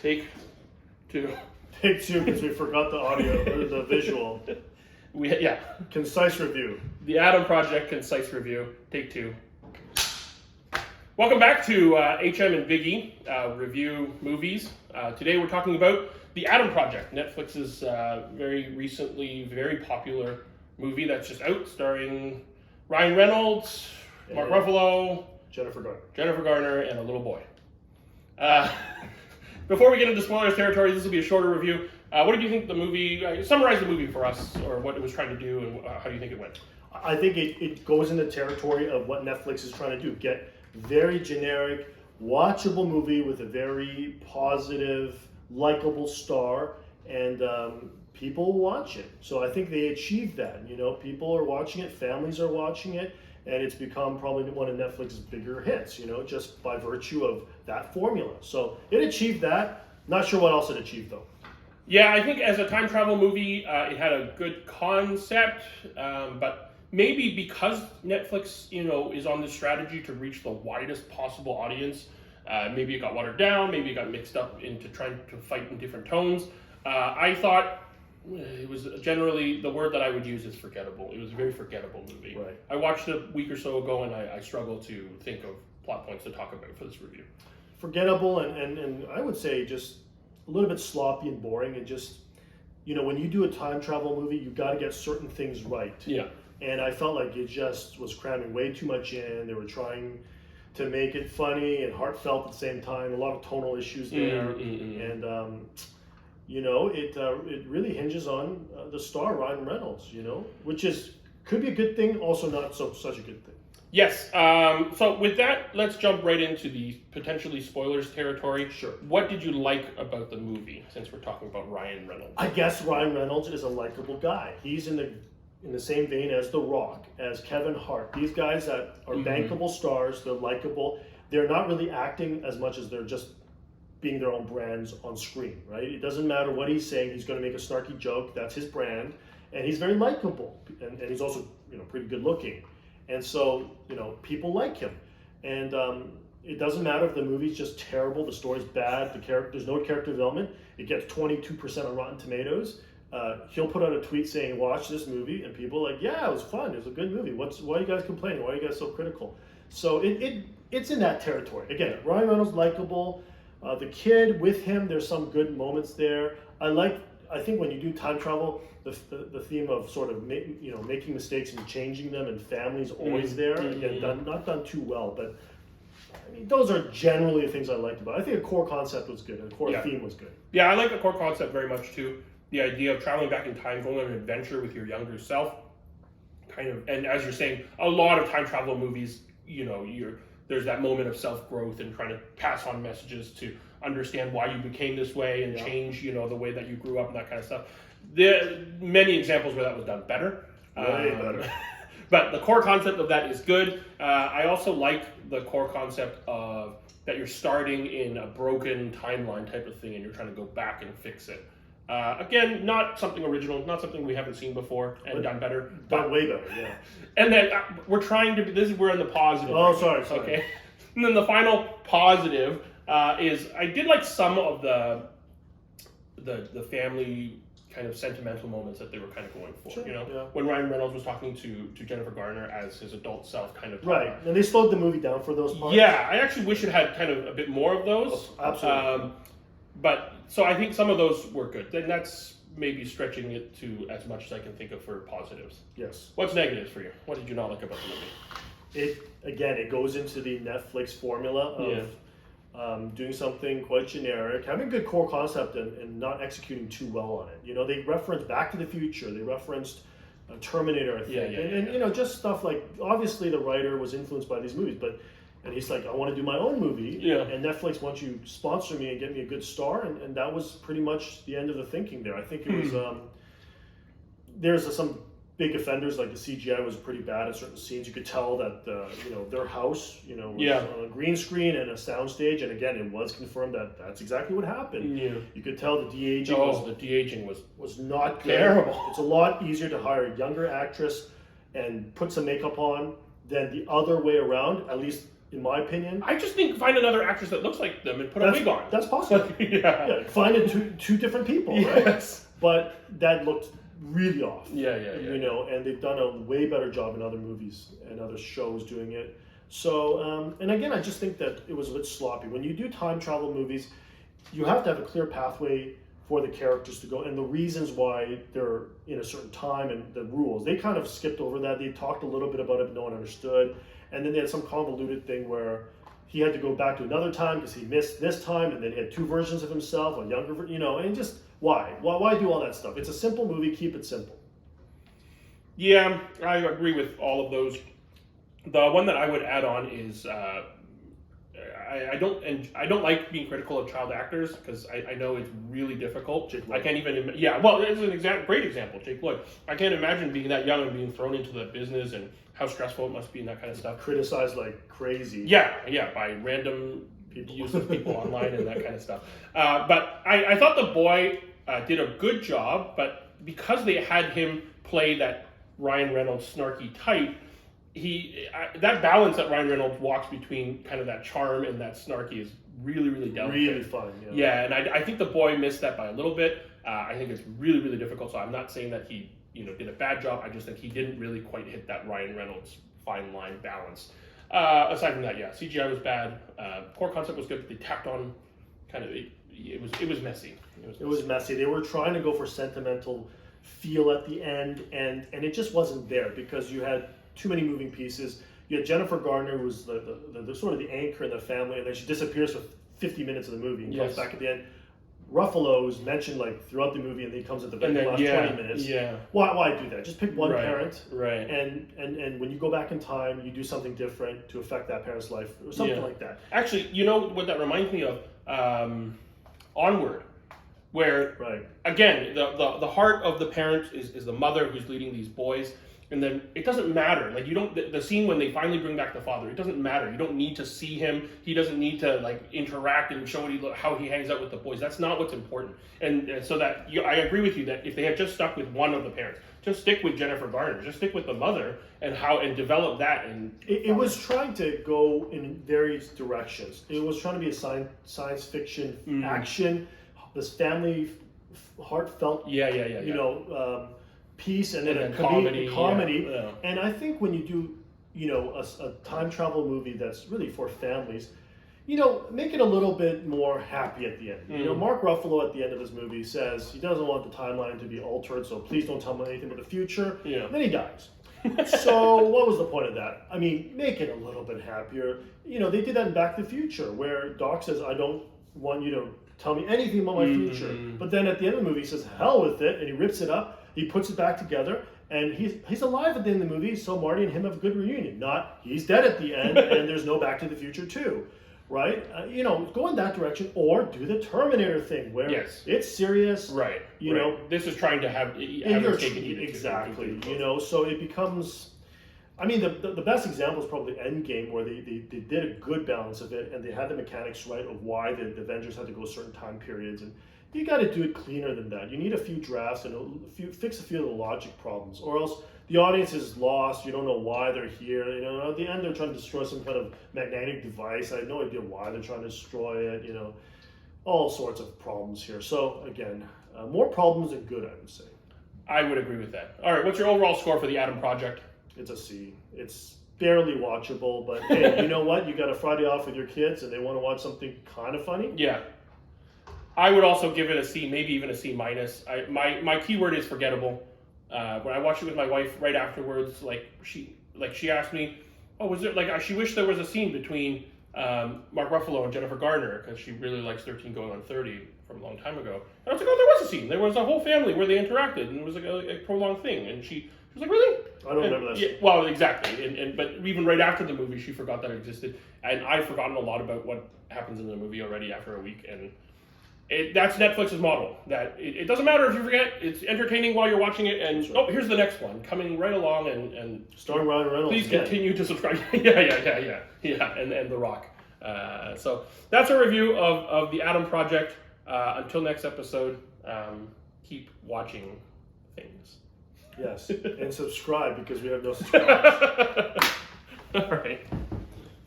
Take two. Take two because we forgot the audio, or the visual. Yeah. Concise review. The Adam Project concise review. Take two. Welcome back to HM and Biggie review movies. Today we're talking about The Adam Project, Netflix's very recently very popular movie that's just out, starring Ryan Reynolds, Mark Ruffalo, Jennifer Garner, and a little boy. Before we get into spoilers territory, this will be a shorter review. What did you think the movie? Summarize the movie for us, or what it was trying to do, and how do you think it went? I think it goes in the territory of what Netflix is trying to do. Get very generic, watchable movie with a very positive, likable star, and people watch it. So I think they achieved that. You know, people are watching it, families are watching it, and it's become probably one of Netflix's bigger hits, you know, just by virtue of that formula. So it achieved that. Not sure what else it achieved, though. Yeah, I think as a time travel movie, it had a good concept, but maybe because Netflix, you know, is on this strategy to reach the widest possible audience, maybe it got watered down, maybe it got mixed up into trying to fight in different tones. I thought it was generally, the word that I would use is forgettable. It was a very forgettable movie. Right. I watched it a week or so ago, and I struggle to think of plot points to talk about for this review. Forgettable, and I would say just a little bit sloppy and boring. And just, you know, when you do a time travel movie, you've got to get certain things right. Yeah. And I felt like it just was cramming way too much in. They were trying to make it funny and heartfelt at the same time. A lot of tonal issues there. And, you know, it really hinges on the star, Ryan Reynolds, you know, which could be a good thing, also not such a good thing. Yes. So with that, let's jump right into the potentially spoilers territory. Sure. What did you like about the movie, since we're talking about Ryan Reynolds? I guess Ryan Reynolds is a likable guy. He's in the same vein as The Rock, as Kevin Hart. These guys that are bankable stars, they're likable. They're not really acting as much as they're just being their own brands on screen, right? It doesn't matter what he's saying. He's going to make a snarky joke. That's his brand. And he's very likable. And he's also, you know, pretty good looking. And so, you know, people like him. And it doesn't matter if the movie's just terrible, the story's bad, there's no character development. It gets 22% on Rotten Tomatoes. He'll put out a tweet saying, watch this movie, and people are like, yeah, it was fun, it was a good movie. Why are you guys complaining? Why are you guys so critical? So it's in that territory. Again, Ryan Reynolds, likable. The kid with him, there's some good moments there. I think when you do time travel, the theme of sort of making mistakes and changing them, and family's always there. Again, not done too well, but I mean, those are generally the things I liked about it. I think the core concept was good, and the core theme was good. Yeah, I like the core concept very much too. The idea of traveling back in time, going on an adventure with your younger self, and as you're saying, a lot of time travel movies, you know, there's that moment of self-growth and trying to pass on messages to understand why you became this way and change, you know, the way that you grew up and that kind of stuff. There are many examples where that was done better. Way better. But the core concept of that is good. I also like the core concept of that you're starting in a broken timeline type of thing and you're trying to go back and fix it. Again, not something original, not something we haven't seen before and done better. But way better, yeah. And then we're trying to, we're in the positive. Oh, sorry. Okay. And then the final positive is I did like some of the family kind of sentimental moments that they were kind of going for. Sure, you know, yeah. when Ryan Reynolds was talking to Jennifer Garner as his adult self, kind of right, and they slowed the movie down for those parts. Yeah, I actually wish it had kind of a bit more of those. Oh, absolutely. But so I think some of those were good. Then that's maybe stretching it to as much as I can think of for positives. Yes. What's negatives for you? What did you not like about the movie? It goes into the Netflix formula of doing something quite generic, having a good core concept and not executing too well on it. You know, they referenced Back to the Future, they referenced Terminator, I think, and you know, just stuff like, obviously the writer was influenced by these movies, and he's like, I want to do my own movie, and Netflix wants you to sponsor me and get me a good star, and that was pretty much the end of the thinking there. I think it was, there's some big offenders, like the CGI was pretty bad at certain scenes. You could tell that you know, their house, you know, was on a green screen and a sound stage, and again, it was confirmed that that's exactly what happened. You could tell the de-aging was not good. Terrible. It's a lot easier to hire a younger actress and put some makeup on than the other way around. At least in my opinion. I just think find another actress that looks like them and put a wig on. That's possible. Yeah, find it two different people, right? Yes. But that looked really off. Yeah. You know, and they've done a way better job in other movies and other shows doing it. So, and again, I just think that it was a bit sloppy. When you do time travel movies, you have to have a clear pathway for the characters to go and the reasons why they're in a certain time and the rules. They kind of skipped over that. They talked a little bit about it, but no one understood. And then they had some convoluted thing where he had to go back to another time because he missed this time, and then he had two versions of himself, a younger, you know, and just why do all that stuff? It's a simple movie. Keep it simple. Yeah, I agree with all of those. The one that I would add on is I don't like being critical of child actors because I know it's really difficult. Jake Lloyd. I can't even well, it's an great example, Jake Lloyd. I can't imagine being that young and being thrown into the business and how stressful it must be and that kind of stuff. Criticized like crazy. Yeah, by random useless people online and that kind of stuff. But I thought the boy did a good job, but because they had him play that Ryan Reynolds snarky type, that balance that Ryan Reynolds walks between kind of that charm and that snarky is really delicate. Really fun. Yeah, and I think the boy missed that by a little bit. I think it's really difficult. So I'm not saying that he did a bad job. I just think he didn't really quite hit that Ryan Reynolds fine line balance. Aside from that, yeah, CGI was bad. Core concept was good, but they tacked on kind of it was messy. It was messy. They were trying to go for sentimental feel at the end, and it just wasn't there because you had too many moving pieces. You had Jennifer Garner, who was the sort of the anchor in the family, and then she disappears for 50 minutes of the movie and comes back at the end. Ruffalo is mentioned like throughout the movie, and then he comes at the very last 20 minutes. Yeah. Why do that? Just pick one parent, right? And when you go back in time, you do something different to affect that parent's life, or something like that. Actually, you know what that reminds me of? Onward, where again the heart of the parent is the mother who's leading these boys. And then it doesn't matter. Like the scene when they finally bring back the father, it doesn't matter. You don't need to see him. He doesn't need to like interact and show how he hangs out with the boys. That's not what's important. And so that I agree with you that if they had just stuck with one of the parents, just stick with Jennifer Garner, just stick with the mother and develop that. And it was trying to go in various directions. It was trying to be a science fiction action, this family heartfelt, you know. Piece and then a comedy. Yeah. And I think when you do, a time travel movie that's really for families, make it a little bit more happy at the end. Mark Ruffalo at the end of his movie says he doesn't want the timeline to be altered, so please don't tell me anything about the future. Yeah. Then he dies. So what was the point of that? I mean, make it a little bit happier. They did that in Back to the Future, where Doc says, I don't want you to tell me anything about my future. But then at the end of the movie, he says, hell with it, and he rips it up. He puts it back together, and he's alive at the end of the movie, so Marty and him have a good reunion. Not, he's dead at the end, and there's no Back to the Future 2, right? Go in that direction, or do the Terminator thing, where it's serious. Right. This is trying to have exactly. So it becomes... I mean, the best example is probably Endgame, where they did a good balance of it, and they had the mechanics right of why the Avengers had to go certain time periods, and you got to do it cleaner than that. You need a few drafts and fix a few of the logic problems, or else the audience is lost. You don't know why they're here. At the end they're trying to destroy some kind of magnetic device. I have no idea why they're trying to destroy it. All sorts of problems here. So again, more problems than good, I would say. I would agree with that. All right, what's your overall score for the Adam Project? It's a C. It's barely watchable, but hey, you know what? You got a Friday off with your kids and they want to watch something kind of funny? Yeah. I would also give it a C, maybe even a C minus. My keyword is forgettable. When I watched it with my wife right afterwards, she asked me, "Oh, was there she wished there was a scene between Mark Ruffalo and Jennifer Garner because she really likes 13 Going on 30 from a long time ago." And I was like, "Oh, there was a scene. There was a whole family where they interacted, and it was like a prolonged thing." And she was like, "Really?" I don't remember that. Yeah, well, exactly. But even right after the movie, she forgot that it existed, and I've forgotten a lot about what happens in the movie already after a week, and. That's Netflix's model. That it doesn't matter if you forget. It's entertaining while you're watching it, and here's the next one coming right along, and starring Ryan Reynolds. Please continue to subscribe. yeah, and The Rock. So that's a review of the Adam Project. Until next episode, keep watching things. Yes, and subscribe because we have no subscribers. All right.